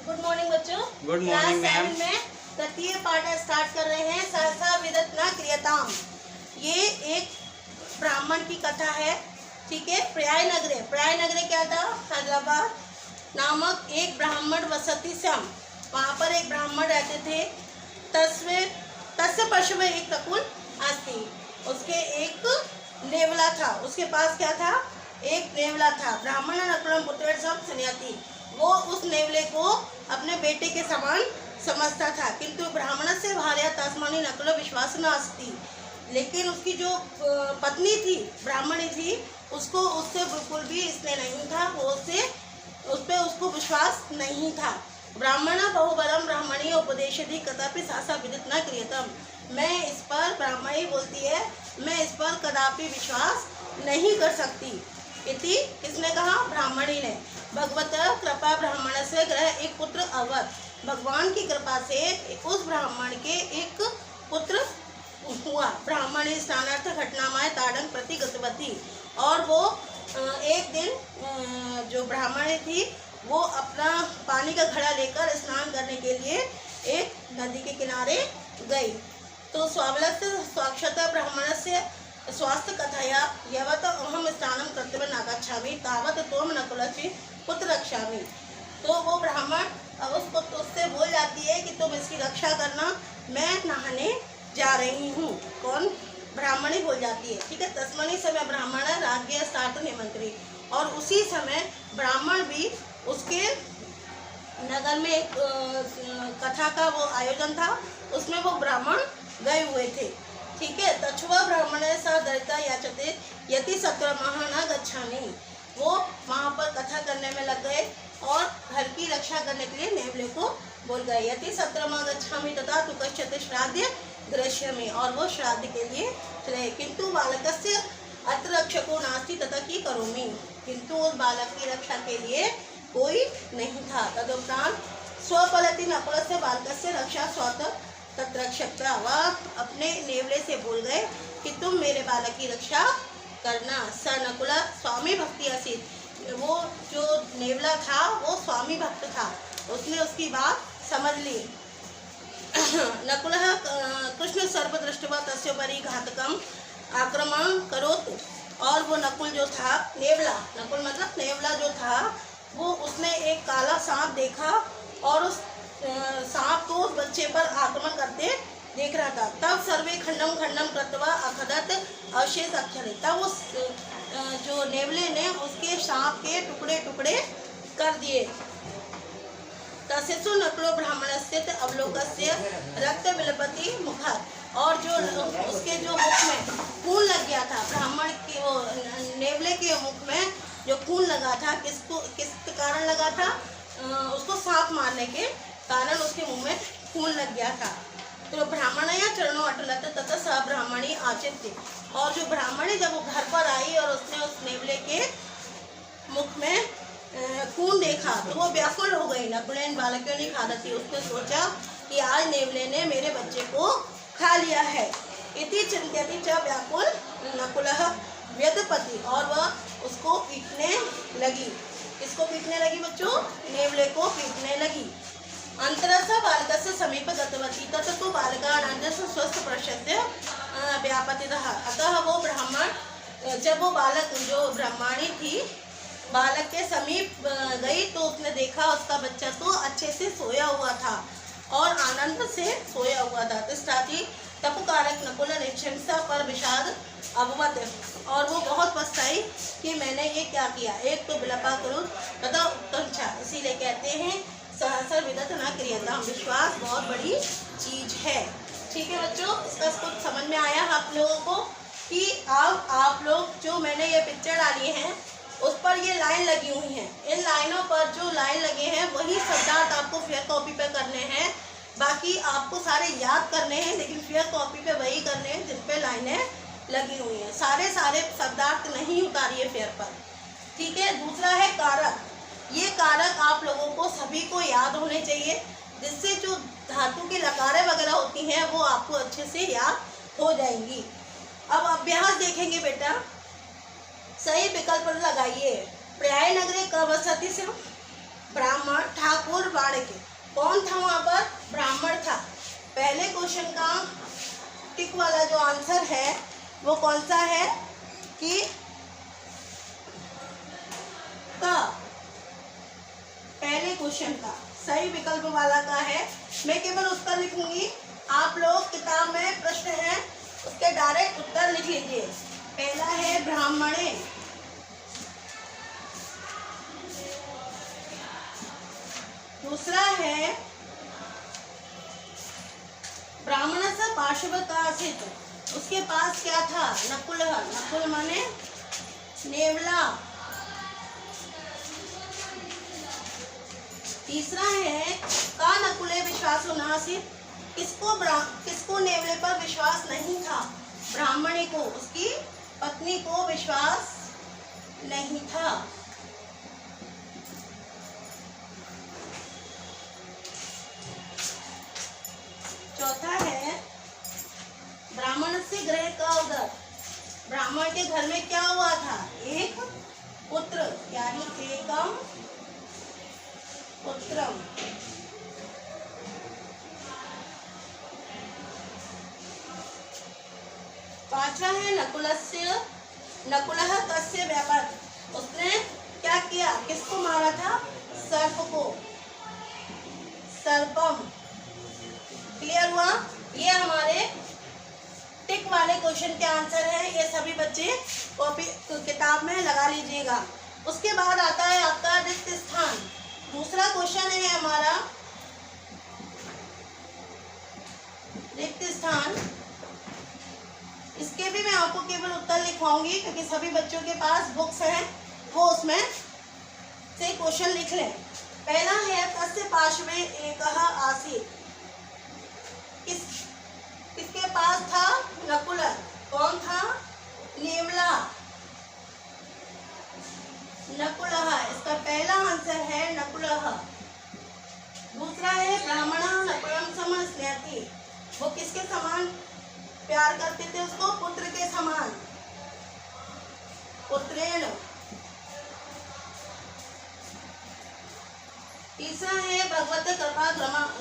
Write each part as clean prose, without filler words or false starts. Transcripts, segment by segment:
Good morning बच्चों। Good morning ma'am. में तृतीय पाठ स्टार्ट कर रहे हैं। सहसा विदत न क्रियताम। ये एक ब्राह्मण की कथा है, ठीक है। पर्याय नगरे क्या था? हैदराबाद नामक एक ब्राह्मण वसति श्याम, वहाँ पर एक ब्राह्मण रहते थे। तस्य पशु में एक ककुल आस्ती, उसके एक नेवला था। उसके पास क्या था? एक नेवला था। ब्राह्मण नकुलम पुत्र सब सन्याती, वो उस नेवले को अपने बेटे के समान समझता था। किंतु ब्राह्मण से भार्या तस्मानी नकुल विश्वास न अस्ति, लेकिन उसकी जो पत्नी थी, ब्राह्मणी थी, उसको उससे बिल्कुल भी स्नेह नहीं था। वो उस पर उसको विश्वास नहीं था। ब्राह्मण बहुबरम ब्राह्मणी उपदेशधि कदापि सहसा विदित न क्रियतम। मैं इस पर, ब्राह्मणी बोलती है, मैं इस पर कदापि विश्वास नहीं कर सकती। इति किसने कहा? ब्राह्मणी ने। भगवत कृपा ब्राह्मण से ग्रह एक पुत्र अवत, भगवान की कृपा से उस ब्राह्मण के एक पुत्र हुआ। ब्राह्मणी स्नानार्थ घटनामाय ताड़न प्रति गतवती, और वो एक दिन जो ब्राह्मणी थी वो अपना पानी का घड़ा लेकर स्नान करने के लिए एक नदी के किनारे गई। तो स्वाक्षता ब्राह्मण से स्वास्थ्य कथाया यवत अहम स्नानम कर्तव्य नागच्छामि तावत तोम नकुलस्य पुत्र रक्षामि। तो वो ब्राह्मण उस पुत्र उससे बोल जाती है कि तुम इसकी रक्षा करना, मैं नहाने जा रही हूँ। कौन? ब्राह्मणी बोल जाती है, ठीक है। तस्मनी समय ब्राह्मण राज्ञ स्थातु निमंत्री, और उसी समय ब्राह्मण भी उसके नगर में एक कथा का वो आयोजन था, उसमें वो ब्राह्मण गए हुए थे, ठीक है। तछुआ ब्राह्मण सा दरिता याचते यति सत्रमः न गच्छामि, वो वहाँ पर कथा करने में लग गए और घर की रक्षा करने के लिए नेवले को बोल गए। यति सत्रमः गच्छामि तथा तु कश्चित् श्राद्ध दृश्यमि, और वो श्राद्ध के लिए चले। किंतु बालकस्य अत्र रक्षको नास्ति तथा की करोमि, किंतु उस बालक की रक्षा के लिए कोई नहीं था। तदुपरांत स्वपलति नकुलस्य बालकस्य रक्षा स्वतः तत्रक्षकता, वह अपने नेवले से बोल गए कि तुम मेरे बालक की रक्षा करना। स नकुला स्वामी भक्ति असित, वो जो नेवला था वो स्वामी भक्त था, उसने उसकी बात समझ ली। नकुलः कृष्ण सर्प दृष्टवा तस्योपरि घातकम आक्रमण करोतु, और वो नकुल जो था, नेवला, नकुल मतलब नेवला जो था, वो उसने एक काला सांप देखा और उस सांप को उस बच्चे पर आक्रमण करते देख रहा था। तब सर्वे खंडम खंडम कृत्वा अखदत अवशेष अक्षरे, तब उस जो नेवले ने उसके सांप के टुकड़े टुकड़े कर दिए। तस्सु नकुलो ब्राह्मणस्य अवलोकस्य रक्त विलपति मुखात्, और जो उसके जो मुख में खून लग गया था, ब्राह्मण के वो नेवले के मुख में जो खून लगा था, किस कारण लगा था? उसको सांप मारने के कारण उसके मुंह में खून लग गया था। तो ब्राह्मण या चरणों अटलत तथा स ब्राह्मणी आचित्य, और जो ब्राह्मणी जब वो घर पर आई और उसने उस नेवले के मुख में खून देखा तो वो व्याकुल हो गई। नकुलेन बालकों ने खा थी, उसने सोचा कि आज नेवले ने मेरे बच्चे को खा लिया है। इति चिंत्यति च व्याकुल नकुलः व्यदपति, और वह उसको पीटने लगी। किसको पीटने लगी बच्चों? नेवले को पीटने लगी। अंतरस्य बालकस्य समीप गतवती तथा तो बालकानन्दस्य स्वस्थ प्रशस्य व्यापतितः, अतः वो ब्राह्मण जब वो बालक, जो ब्राह्मणी थी, बालक के समीप गई तो उसने देखा उसका बच्चा तो अच्छे से सोया हुआ था और आनंद से सोया हुआ था। तिष्ठाति तपकारक नकुल निश्चिंसा पर विषाद अभवत, और वो बहुत पछताई कि मैंने ये क्या किया। एक तो विलपा करूँ तथा उत्तम छा, इसीलिए कहते हैं सहसा विदत न क्रियताम, विश्वास बहुत बड़ी चीज है, ठीक है बच्चों। इसका कुछ समझ में आया आप लोगों को कि अब आप लोग जो मैंने ये पिक्चर डाली है उस पर ये लाइन लगी हुई हैं, इन लाइनों पर जो लाइन लगे हैं वही शब्दार्थ आपको फेयर कॉपी पे करने हैं। बाकी आपको सारे याद करने हैं, लेकिन फेयर कॉपी पे वही करने हैं जिन पे लाइनें लगी हुई हैं। सारे शब्दार्थ नहीं उतारिए फेयर पर, ठीक है। दूसरा है कारक। ये कारक आप लोगों को सभी को याद होने चाहिए, जिससे जो धातु की लकारें वगैरह होती हैं वो आपको अच्छे से याद हो जाएंगी। अब अभ्यास देखेंगे बेटा, सही विकल्प लगाइए। पर्याय नगरे क वसति से ब्राह्मण ठाकुर ठाकुर बाड़े के। कौन था वहाँ पर? ब्राह्मण था। पहले क्वेश्चन का टिक वाला जो आंसर है वो कौन सा है कि का, पहले क्वेश्चन का सही विकल्प वाला का है। मैं केवल उत्तर लिखूंगी, आप लोग किताब में प्रश्न है उसके डायरेक्ट उत्तर लिख लीजिए। पहला है ब्राह्मणे, दूसरा है ब्राह्मण से पार्श्व का आसित, उसके पास क्या था? नकुल। नकुल माने नेवला। तीसरा है का नकुले विश्वास नासित, किसको नेवले पर विश्वास नहीं था? ब्राह्मणी को, उसकी पत्नी को विश्वास नहीं था। चौथा है ब्राह्मण से गृह का उदर, ब्राह्मण के घर में क्या हुआ था? एक पुत्र, यानी एकम पुत्रम। पांचवा है नकुलः कस्य व्यापार, उसने क्या किया? किसको मारा था? सर्प को, सर्पम। क्लियर हुआ? ये हमारे टिक वाले क्वेश्चन के आंसर है। ये सभी बच्चे कॉपी किताब में लगा लीजिएगा। उसके बाद आता है आपका रिक्त स्थान। दूसरा क्वेश्चन है हमारा रिक्त स्थान। इसके भी मैं आपको केवल उत्तर लिखवाऊंगी क्योंकि सभी बच्चों के पास बुक्स हैं, वो उसमें से क्वेश्चन लिख लें। पहला है कस्य पार्श्वे एकः आसीत्, किसके पास था? नकुल। कौन था? नेवला। नकुलः, इसका पहला आंसर है नकुलः। दूसरा है ब्राह्मण नकुलम सम स्नेहति, वो किसके समान प्यार करते थे? उसको पुत्र के समान, पुत्रेण। तीसरा है भगवत कृपा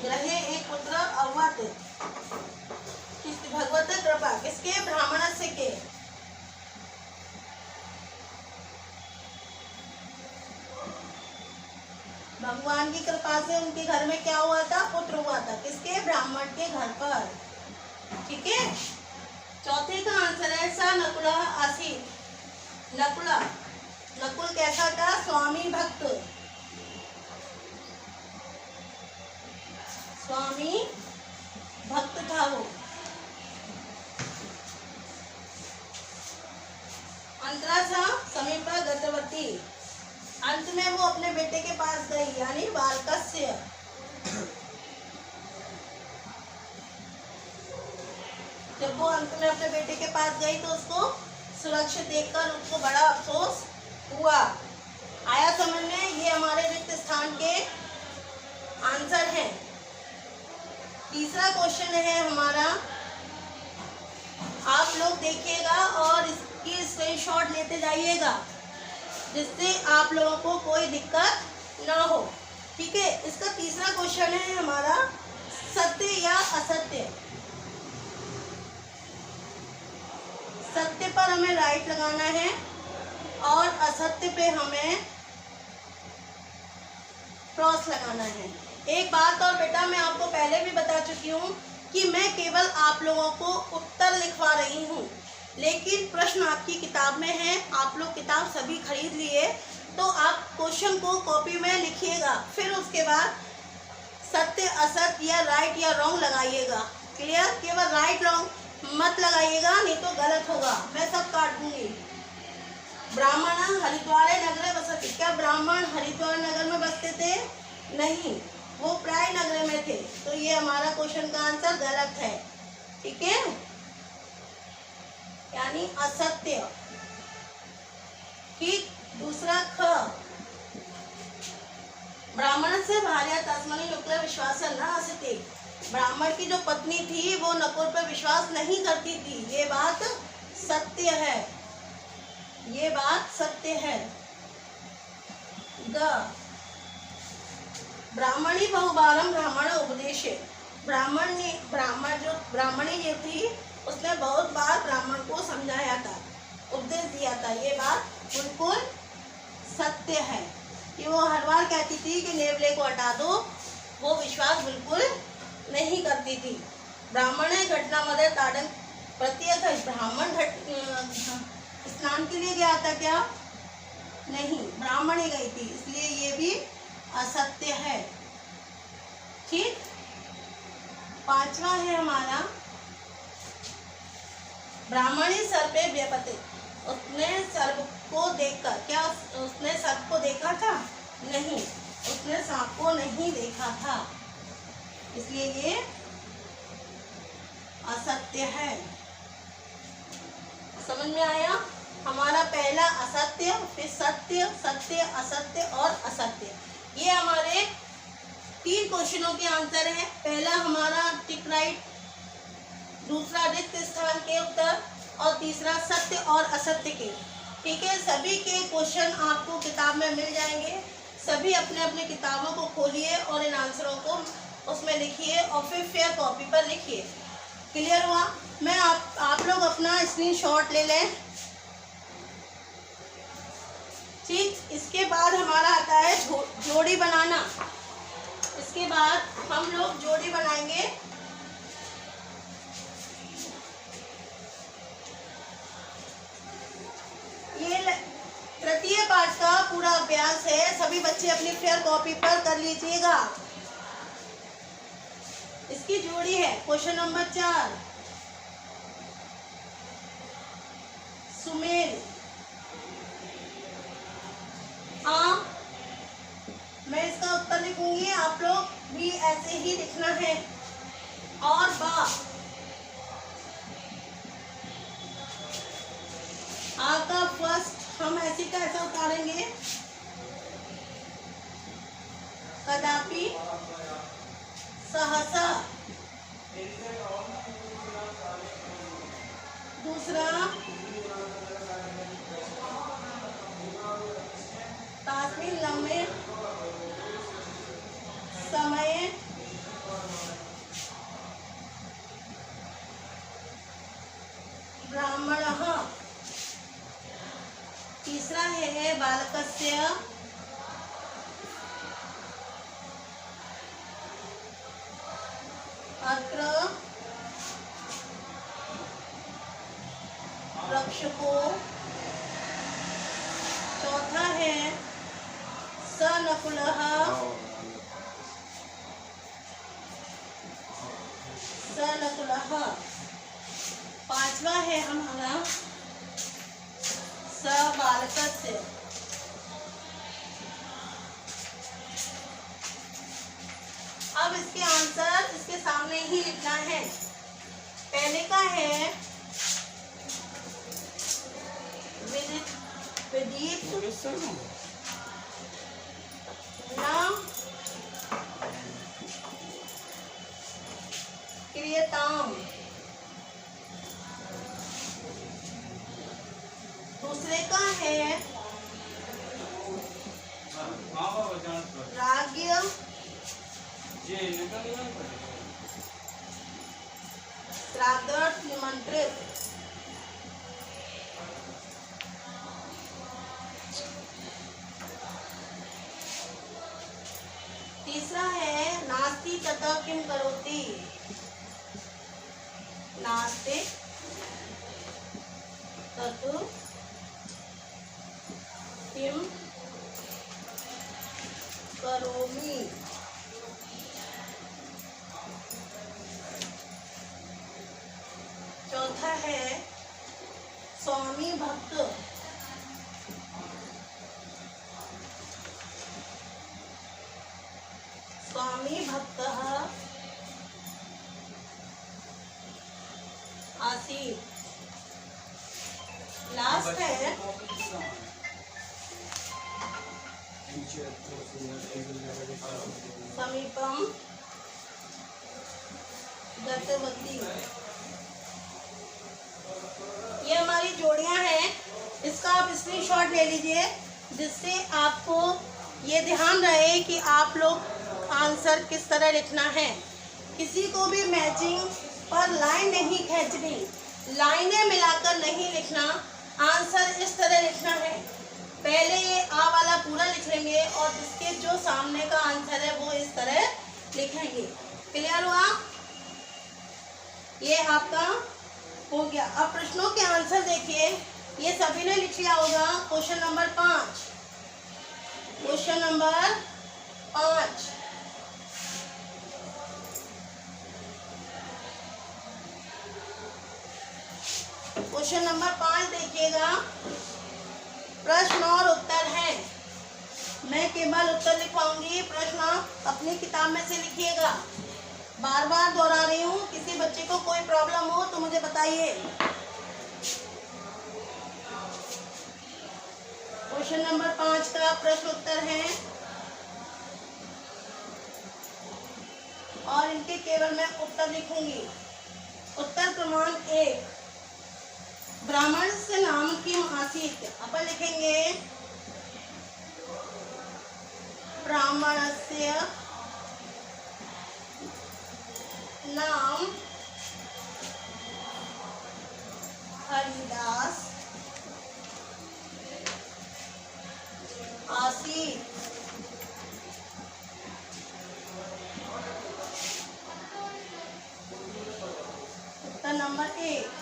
ग्रहे एक पुत्र अवत, भगवत कृपा किसके? ब्राह्मण से के। भगवान की कृपा से उनके घर में क्या हुआ था? पुत्र हुआ था। किसके? ब्राह्मण के घर पर। ठीक है। चौथे का आंसर है सा नकुला आसीत्, नकुल कैसा था? स्वामी भक्त, स्वामी भक्त था वो। अंतरा सा समीप गतवती, अंत में वो अपने बेटे के पास गई, यानी बालकस्य। जब वो अंत में अपने बेटे के पास गई तो उसको सुरक्षित देखकर उसको बड़ा अफसोस हुआ। आया समझ में? ये हमारे रिक्त स्थान के आंसर हैं। तीसरा क्वेश्चन है हमारा, आप लोग देखिएगा और इसकी स्क्रीनशॉट लेते जाइएगा जिससे आप लोगों को कोई दिक्कत ना हो। ठीक है। इसका तीसरा क्वेश्चन है हमारा सत्य या असत्य। सत्य पर हमें राइट लगाना है और असत्य पे हमें क्रॉस लगाना है। एक बात और बेटा, मैं आपको पहले भी बता चुकी हूँ कि मैं केवल आप लोगों को उत्तर लिखवा रही हूँ, लेकिन प्रश्न आपकी किताब में है। आप लोग किताब सभी खरीद लिए तो आप क्वेश्चन को कॉपी में लिखिएगा, फिर उसके बाद सत्य असत्य या राइट या रॉन्ग लगाइएगा। क्लियर? केवल राइट रॉन्ग मत लगाइएगा, नहीं तो गलत होगा, मैं सब काट दूंगी। ब्राह्मण हरिद्वार नगर बसते, क्या ब्राह्मण हरिद्वार नगर में बसते थे? नहीं, वो प्राय नगर में थे। तो ये हमारा क्वेश्चन का आंसर गलत है। ठीक है, यानी असत्य। ठीक। दूसरा ख, ब्राह्मण से भार्या तस्मनि नकुल विश्वास न आसिते, ब्राह्मण की जो पत्नी थी वो नकुल पर विश्वास नहीं करती थी। ये बात सत्य है, ये बात सत्य है। ग, ब्राह्मणी बहुबारम ब्राह्मण उपदेश। ब्राह्मणी ये थी, उसने बहुत बार ब्राह्मण को समझाया था, उपदेश दिया था। ये बात बिल्कुल सत्य है कि वो हर बार कहती थी कि नेवले को हटा दो, वो विश्वास बिल्कुल नहीं करती थी। ब्राह्मण घटना मदर ताड़न प्रत्येक ब्राह्मण स्नान के लिए गया था क्या? नहीं, ब्राह्मण ही गई थी, इसलिए ये भी असत्य है। ठीक, पांचवा है हमारा ब्राह्मणी सर्पे व्यपते। उसने सर्प को देखकर, क्या उसने सर्प को देखा था? नहीं, उसने सांप को नहीं देखा था, इसलिए ये असत्य है। समझ में आया? हमारा पहला असत्य, फिर सत्य, सत्य, असत्य और असत्य। ये हमारे 3 क्वेश्चनों के आंसर है। पहला हमारा टिक राइट, दूसरा रिक्त स्थान के उत्तर और तीसरा सत्य और असत्य के। ठीक है, सभी के क्वेश्चन आपको किताब में मिल जाएंगे। सभी अपने अपने किताबों को खोलिए और इन आंसरों को उसमें लिखिए और फिर फेयर कॉपी पर लिखिए। क्लियर हुआ? मैं आप लोग अपना स्क्रीनशॉट ले लें। ठीक, इसके बाद हमारा आता है जोड़ी बनाना। इसके बाद हम लोग जोड़ी बनाएंगे। ये तृतीय पाठ का पूरा अभ्यास है, सभी बच्चे अपनी फेयर कॉपी पर कर लीजिएगा। इसकी जोड़ी है क्वेश्चन नंबर 4, सुमेल। मैं इसका उत्तर लिखूंगी, आप लोग भी ऐसे ही लिखना है। और बा, आ का फर्स्ट हम ऐसे का ऐसा उतारेंगे, कदापि, सहसा। दूसरा तास्मिन लम्हे समय ब्राह्मणः। तीसरा है बालकस्य अत्र रक्षको। चौथा है सनकुलः सनकुलः। पांचवा है हमारा सबालकस्य। अब इसके आंसर इसके सामने ही लिखना है। पहले का है विदित न क्रियताम। दूसरे का है राज्य श्राद्धार्थ निमंत्रित। तीसरा है नास्ति तथा किम करोति। नास्ति ततु किम करोमि। चौथा है स्वामी भक्त। स्वामी भक्तः आसीत्। लास्ट है समीपम गतवती। ये हमारी जोड़ियां हैं, इसका आप स्क्रीनशॉट ले लीजिए, जिससे आपको ये ध्यान रहे कि आंसर किस तरह लिखना है। किसी को भी मैचिंग पर लाइन नहीं खींचनी, लाइनें मिलाकर नहीं लिखना, आंसर इस तरह लिखना है। पहले ये आ वाला पूरा लिख लेंगे और इसके जो सामने का आंसर है वो इस तरह लिखेंगे। क्लियर हुआ? ये आपका हो गया। अब प्रश्नों के आंसर देखिए, ये सभी ने लिख लिया होगा। Question number 5, question number 5, question number 5 देखिएगा। प्रश्न और उत्तर है। मैं केवल उत्तर लिखवाऊंगी, प्रश्न अपनी किताब में से लिखिएगा। बार बार दोहरा रही हूँ, किसी बच्चे को कोई प्रॉब्लम हो तो मुझे बताइए। क्वेश्चन नंबर 5 का प्रश्न उत्तर है और इनके केवल मैं उत्तर लिखूंगी। उत्तर क्रमांक 1, ब्राह्मण से नाम किम आसीत। अपन लिखेंगे ब्राह्मणस्य नाम हरिदास आसीत। उत्तर नंबर 1।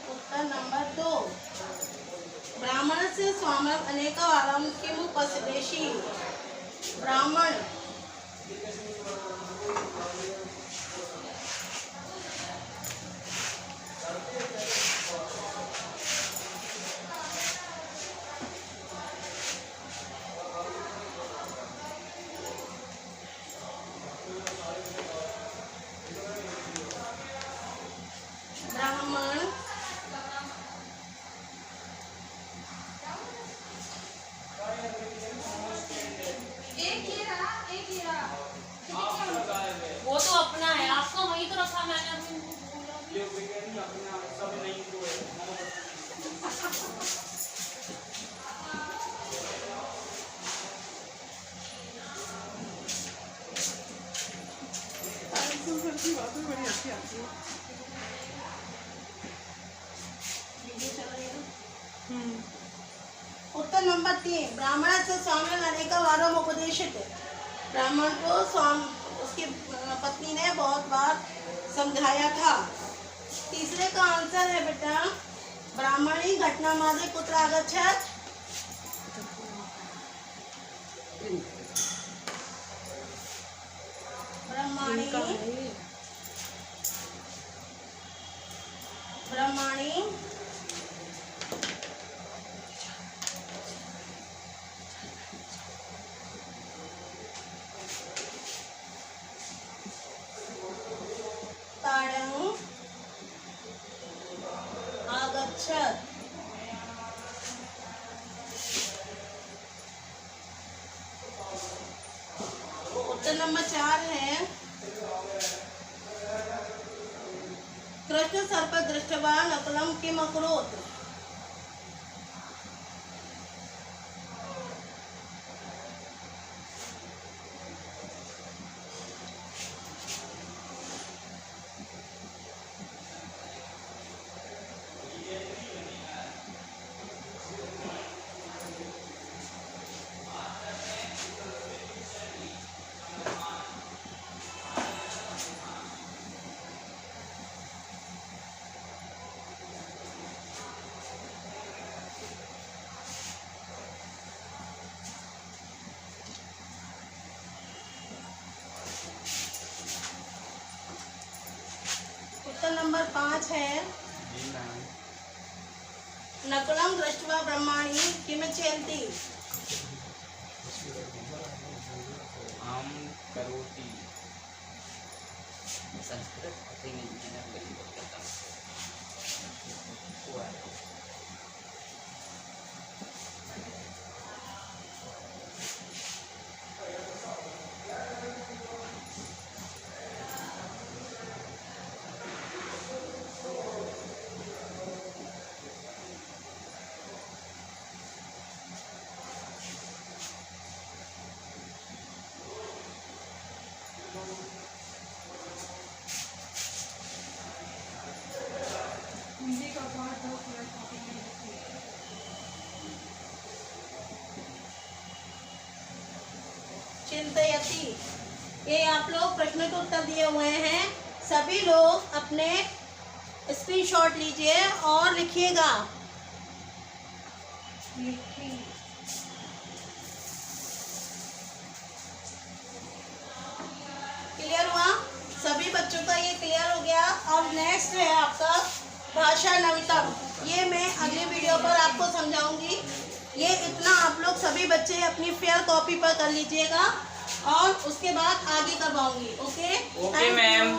उत्तर नंबर 2, ब्राह्मण से स्वामक अनेकवारं किमुपदेशि। ब्राह्मण वो तो अपना है, आपका वही तो रखा मैंने अभी। बड़ी अच्छी आती है। उत्तर नंबर 3, ब्राह्मण से स्वामी अनेकवारं उपदेशित। ब्राह्मण को उसकी पत्नी ने बहुत बार समझाया था। तीसरे का आंसर है बेटा, ब्राह्मणी घटनामादे कुत्र आगच्छत्। ब्राह्मणी ताडं आगच्छत्। उत्तर नंबर 4 है, कृष्ण सर्प दृष्ट्वा नकुलं किम अकरोत्। उत्तर नंबर 5 है, नकुलं दृष्ट्वा ब्रह्माणि किम चिन्तयति। आम करोति। संस्कृत आती नहीं, मैंने पहली बार करता हुआ है। चिंतयति, ये आप लोग प्रश्न के उत्तर दिए हुए हैं। सभी लोग अपने स्क्रीनशॉट लीजिए और लिखिएगा। क्लियर हुआ? सभी बच्चों का ये क्लियर हो गया। अब नेक्स्ट है आपका भाषा नवीनतम। ये मैं अगली वीडियो पर आपको समझाऊंगी। ये इतना आप लोग सभी बच्चे अपनी फेयर कॉपी पर कर लीजिएगा और उसके बाद आगे करवाऊंगी। Okay okay ma'am.